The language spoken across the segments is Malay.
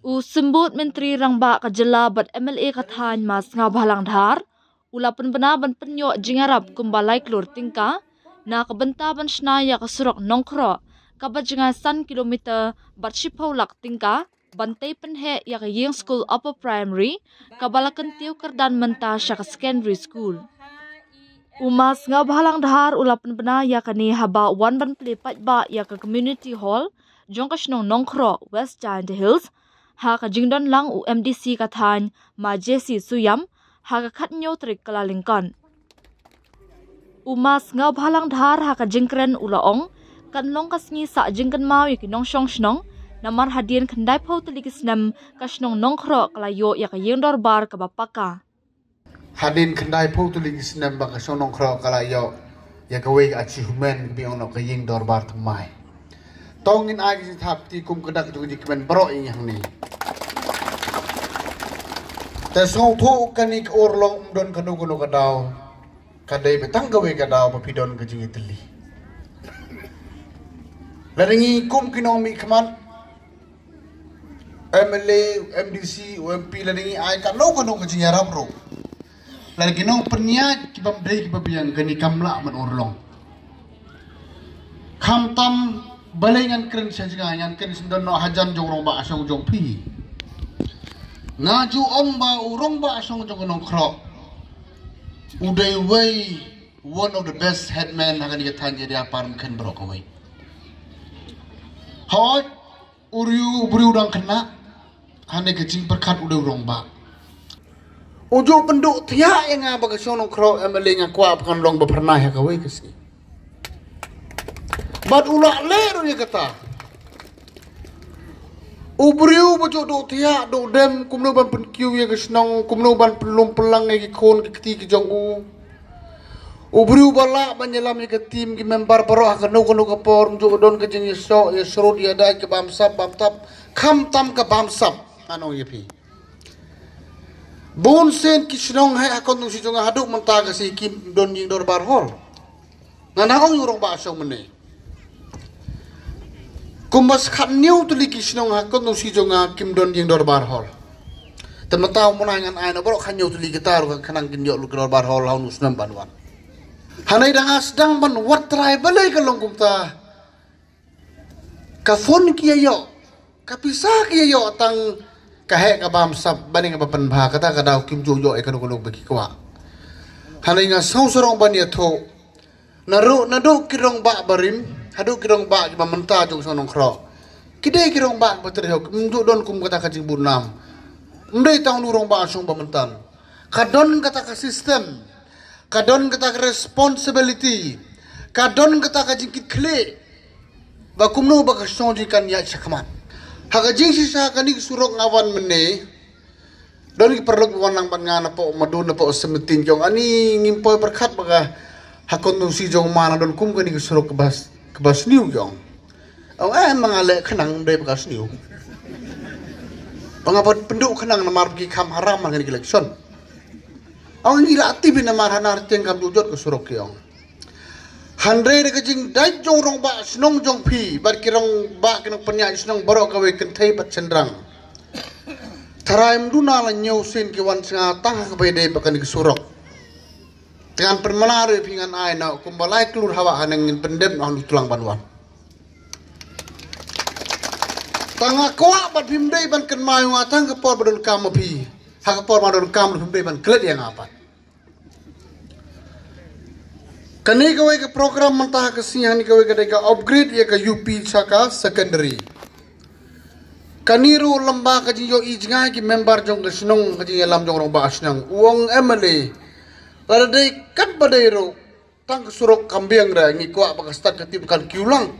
Usimbut Menteri Rangba Kajela bat MLA Kathan Mas Ngabalang Dhar, ulapan benaban penyo jingarap kumbalai klur tingka, na kabentaban snaya kasurok nongkro, kabat jingasan kilometer bat shipaulak tingka, bantai penhe yak Ying School Upper Primary, kabalakan tiu kerdan menta syaka secondary school. Umas Ngabalang Dhar ulapan bena yakani haba wan ban pelipat ba yak community hall, jongkasnong nongkro West Giant Hills, ha ka jingdon lang UMDC Kathan ma JC Suyam ha ka khatnyo trik kalalingkan. Umas Ngabalang Dhar ha ka jingkren ulaong kanlong kasngi sa jingkan mau yakinong syong shnong namar hadian kandai pau telikisnam kasnong nongkro kalayo yak yingdor bar ka bapaka. Hadin kandai pau telikisnam ba kasnong nongkro kalayo yak away achievement biong no ka yingdor bar tamai. Tongin agi si thapti kum kedak juga dikemen bro yang ni. Tesong tu kanik orlong don kanu kanu kadau, kadai betang gawe kadau papidon kejingi teli. Laringi kum kinomi keman MLA, MDC, UMP laringi ai kanu kanu kejingi rabro. Laringi nong perniat kibam dai kibabiang kani kamla man orlong. Kamtam balengan keren saja yang keren sendiri no hajan jong rong ba asong jong pi ngaju ong ba urong ba asong jong nongkro uday way one of the best headman akan dikatakan jadi apa mungkin berok away hot uri udang kena hane kecing perkat udah urong ba ujo penduk tiak yang apa kasong nongkro MLA ngakwa bukan long ba pernah ya kawai kesini. Bat ulak leru dia kata. Ubriu baju do tiak do dem kumno ban penkiu ya kesnong kumno ban pelum pelang ya kon keti ke jongu. Ubriu balak banyelam ya ke tim ke member baro akano kono kapor mjo don ke jeng yeso ya sro dia dai ke bamsap bamtap kham tam ke bamsap ano ye pi. Bon sen kisnong hai akon si jonga haduk menta ke si kim don ying dor bar hol. Nganaong yurong ba asong meneh. Kumbas kat new tu lagi senang hakon tu si jonga kim don yang dorbar hall. Tematau menangan aina baru kan new tu lagi taruh kanang kinjok lu dorbar hall lawan usnam banwan. Hanai dah sedang ban wat try balai kalong kumta. Kafon kia yo, kapisa kia yo tang kahek kabam sab baning abapan bah kata kadau kim jojo ikan kolong bagi kwa. Hanai ngasau sorong bania to. Naru kirong bak barim. Haduk kirong bak jema menta jong sonong kro. Kidai kirong bak baterihok mjuk don kum kata kajing bunam. Mdai tang lurong bak asong bamentan. Kadon kata ka sistem. Kadon kata ka responsibility. Kadon kata ka jingkit kle. Ba kumno ba kasong jikan ya sakman. Hakajing sisa kanik surok ngawan mene. Don ki perlu wanang ban ngana po madun po semetin jong ani ngimpoy perkat baga hakon tu si jong mana don kum kanik surok kebas niu jong. Ang mengalek kenang dari bekas niu. Pengapat penduk kenang namar pergi kam haram dengan election. Ang gila aktif namar hanar tiang kam jujut ke surok jong. Handre de kejing dai jong rong ba senong jong pi bar kirong ba kinong penyak senong borok kawe kentai pat cendrang. Taraim duna la nyau sen ki wan singa tang ke bede bakan ke surok. Dengan permenare pingan aina kumbalai kelur hawa hanengin pendem nah tulang banwan. Tanga kuak bat bimdei ban ken mayu atang kepor badon kam pi. Ha kepor badon kam bimdei ban klet yang apa. Kani kawai ke program mentah ke siang ni kawai ke upgrade ya ke UP Saka secondary. Kaniru lembah ke jinjo ijngai ki member jong ke senong ke jinjo lam jong rong ba asnang uang MLA. Lalu day kat badero tang surok kambing dah ngikwa pakastat ketip kan kiulang.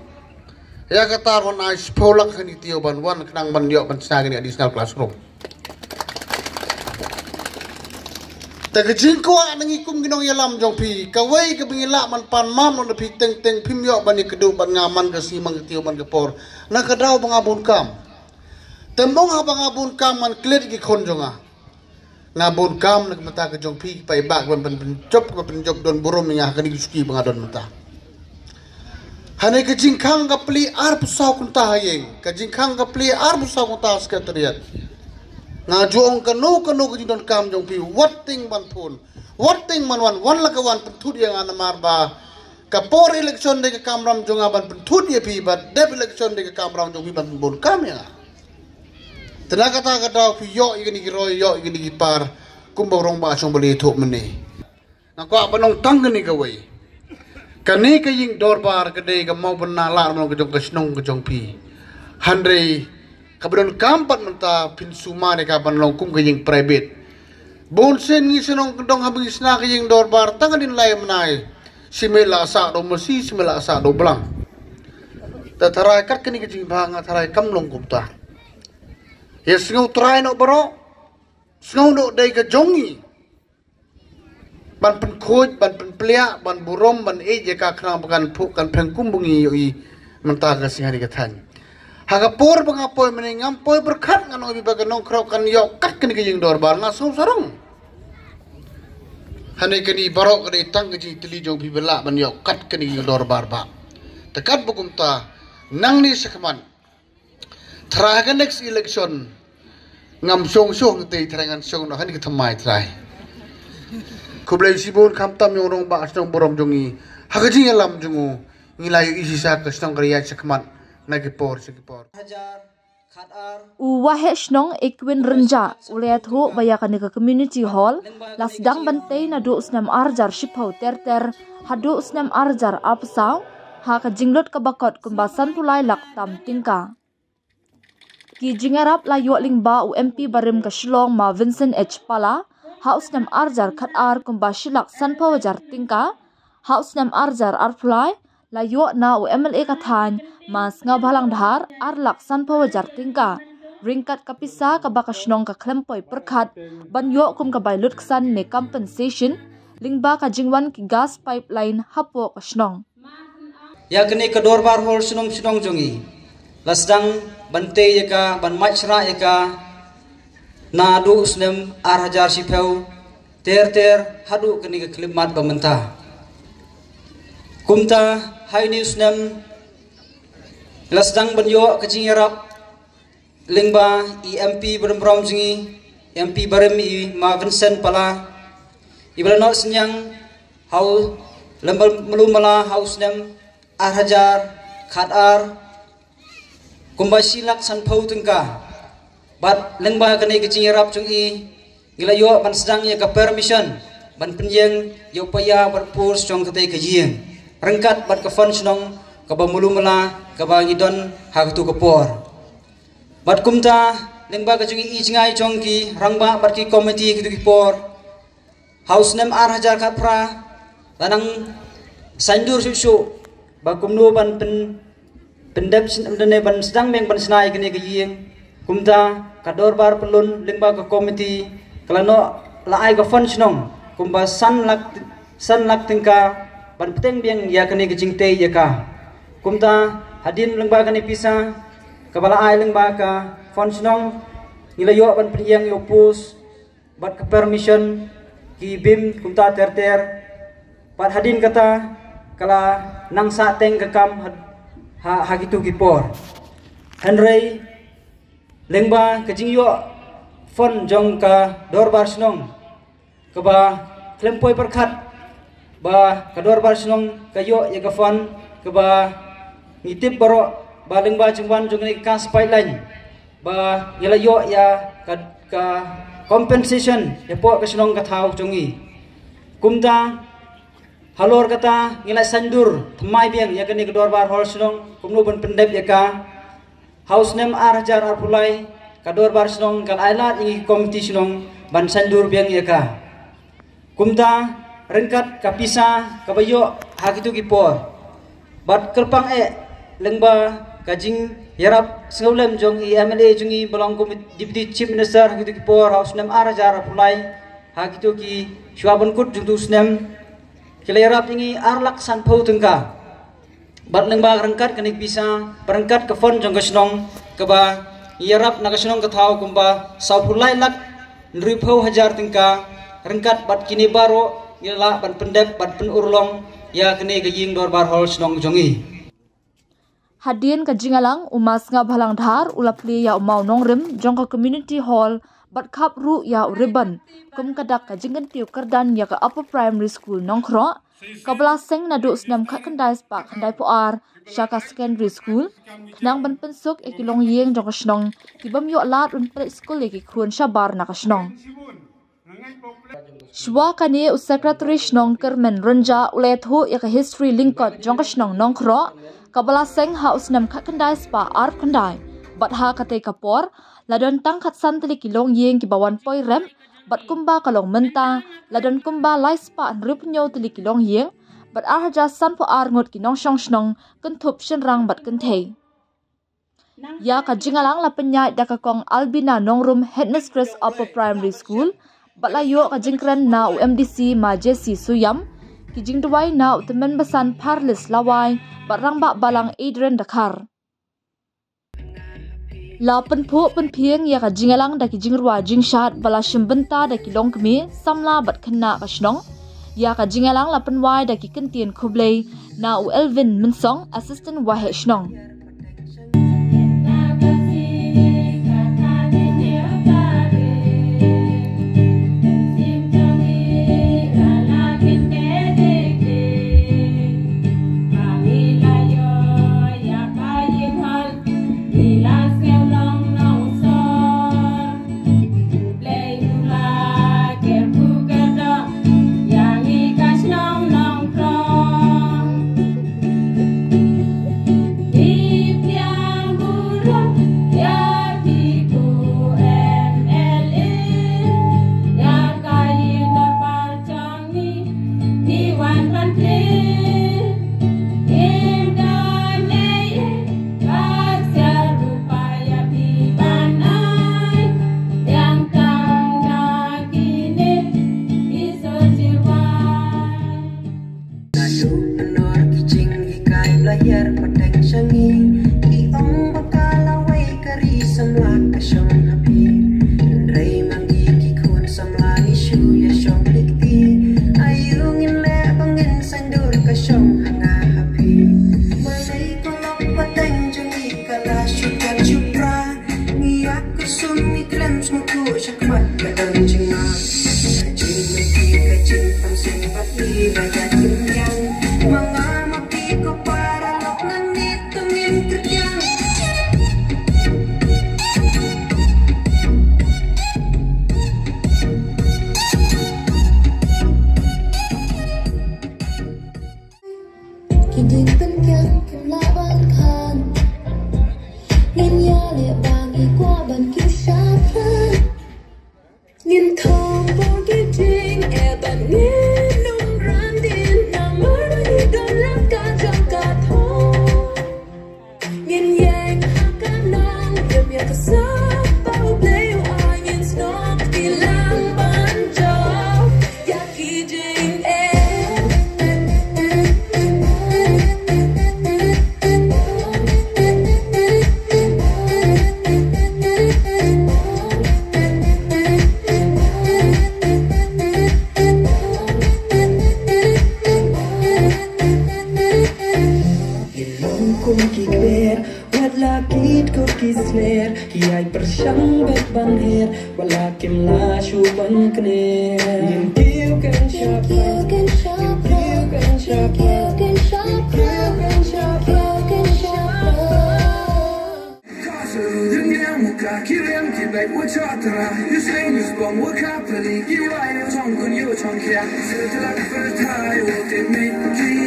Ya kata ron ai sepolak kan itio banwan kenang bandiok pensagi ni additional classroom. Tegejing ko ang nangikum ginong yalam jong pi kawai ke bingila man pan mam on pi teng pimyo bani kedu ban ngaman ke simang itio ban kepor nakadaw bangabun kam. Tembong ha bangabun kam man klet ki konjonga. Ngabun kam nak mata ke jong pi pai bak ban penjop don burum yang akan disuki pengadon mata. Hanai ka jingkang ka pli ar pusau kunta hayeng, ka jingkang ka pli ar pusau kunta sekretariat. Nga juong kanu ka jindon kam jong pi what thing man pun. What thing man wan lakawan pentut yang ana marba. Ka por election de ka kamram jong aban pentut ye pi but dep election de ka kamram jong pi ban bon kam ya. Tenaga ta ka daw pi yo igini giroy yo igini gipar kumborong ba song bali thok mene. Nga ko abanong tanggani ka way. Kani ka ying dorbar kadai ka mau benalar mau kejong kesnong kejong pi. Handre kabron kampat menta pinsuma ne ka ban longkum ka ying private. Bonsen ngi senong kedong habis na ka ying dorbar tangadin lay menai. Simela sa do mesi simela sa do belang. Ta tarai kat kani ka jing banga tarai kam longkum ta. Yes ngau try no bro. Ngau do dai ka jongi. Ban pen khoj ban pen plia ban burom ban je ka khrang bakan phuk kan phengkum bungi yoi menta ka sihari ka than haga por banga poi mene ngam poi berkhat ngan obi bagan nong khrau kan yo kat kan ke jing dorbar nga song sarang hane kani barok kani tang ji tili jong bi bela ban yo kat kan jing dorbar ba tekat bukum ta nang ni sakman traga next election ngam song te trangan song no hani ka thamai trai Kublai sibun kam tam yung rong ba asnong borom jongi hagajing alam jongu ngilayo isisa kasnong kariyat sakman nagipor sakipor Wahe shnong ekwin renja uliat ho bayakan ke community hall lasdang bantay na do usnam arjar shipau ter hado usnam arjar apsaw ha ka jinglot ka bakot kumbasan tulay lak tam tingka ki jingarap layo lingba UMP barim ka Shillong ma Vincent H Pala House nam arjar khat ar kumba shilak sanpa wajar tingka House nam arjar arfly layo na MLA kathan mas nga balang dhar ar lak sanpa wajar tingka ringkat kapisa ka bakasnong ka klempoi perkhat banyo kum ka bailut ksan ne compensation lingba ka jingwan ki gas pipeline hapo kasnong yakni ka dorbar hol sunong jongi lasdang bante yaka ban machra yaka na du usnem ar hajar sipeu ter hadu kani ka klimat bamenta kumta hai ni usnem lasdang banyo kajing yarap lingba MP berembrom jingi MP barem i ma Vincent Pala ibala senyang hau lembal melumala haus nem ar hajar khat ar kumbasilak sanpau tengka bat lengba kani kecing rap chung i gila yo ban sedang ya ka permission ban penjeng yo paya berpurs chong kate kajing rengkat bat ka fun snong ka bamulumala ka bangidon ha tu kapor bat kumta lengba ka chung i jingai chong ki rangba bat ki committee ki tu ki por house nem ar hajar ka pra lanang sanjur susu ba kumno ban pendep dene ban sedang meng ban snai kani kajing kumta kador bar pelun lingba ke komiti kalano laai ka fund snong kumba san lak tingka ban peteng biang ya kani ke jingte ya ka kumta hadin lingba kani pisa kabala ai lingba ka fund snong nilayo ban priang yo pus bat ke permission ki bim kumta ter pat hadin kata kala nang sa teng ke kam ha gitu gipor Henry lengba kajing yo fon jong ka dorbar snong ka ba klempoi perkhat ba ka dorbar snong ka yo ya ka fon ka ba ngitip baro ba lengba jingwan jong ni ka pipeline ba yala yo ya ka compensation ya po ka snong ka thau jongi kumta halor kata ngilai sandur thamai biang ya ka ni ka dorbar hol snong kumno ban pendep ya ka House nem ar hajar ar pulai kador bar snong kal ailat ingi komiti snong ban sandur biang yaka kumta rengkat kapisa kabayo hakitu kipor bat kerpang lengba kajing yarap sengulem jong i MLA jungi belong komiti deputy chief minister hakitu kipor house nem ar hajar ar pulai hakitu ki syuabon kut juntu snem kila yarap ingi ar lak sanpau tengka bat lengba rengkat kanik bisa perengkat ke fon jong kasnong keba yarap na kasnong kathau kumba saupulai lak nripau hajar tingka rengkat bat kini baro yala ban pendep bat pen urlong ya kene gaying dorbar hol snong jongi Hadian ka jingalang umas nga bhalang dhar ulapli ya umau nongrim jong ka community hall bat khap ru ya ribbon kum kadak ka jingan tiu kardan ya ka upper primary school nongkhro kabla seng na du snam khat khandai spa khandai poar shaka secondary school nang ban pensuk ekilong yeng jong ka snong kibam yo lat un pre school ki khruan shabar na ka snong Shwa kani secretary snong kermen ranja ulethu ya ka history linkot jong ka snong nongkhro kabala seng house nam khat khandai spa ar khandai bat ha kate kapor ladon tang khat san teli kilong yeng ki bawan poi rem bat kumba kalong menta ladon kumba lai spa an rup nyo teli kilong yeng bat ar haja san po ar ngot ki nong shong snong kun thup shin rang bat kun thei ya ka jingalang la penya da ka kong Albina nongrum headmistress upper primary school bat la yo ka jingkran na UMDC ma JC Suyam ki jingdwai na utmen basan Parlis lawai barang ba balang Adrian Dakar la penpho penpieng ya ka jingalang da ki jingrwa jingshat bala shimbenta da ki longkmi samla bat khanna ka shnong ya ka jingalang la penwai da ki kentien khublei na u Elvin Minsong assistant wahe shnong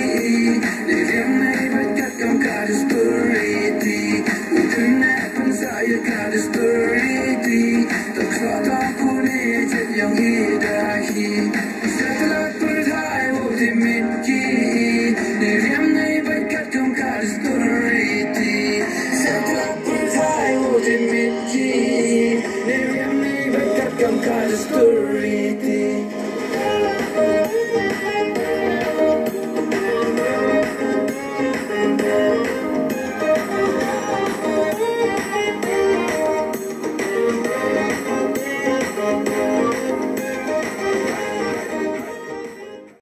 You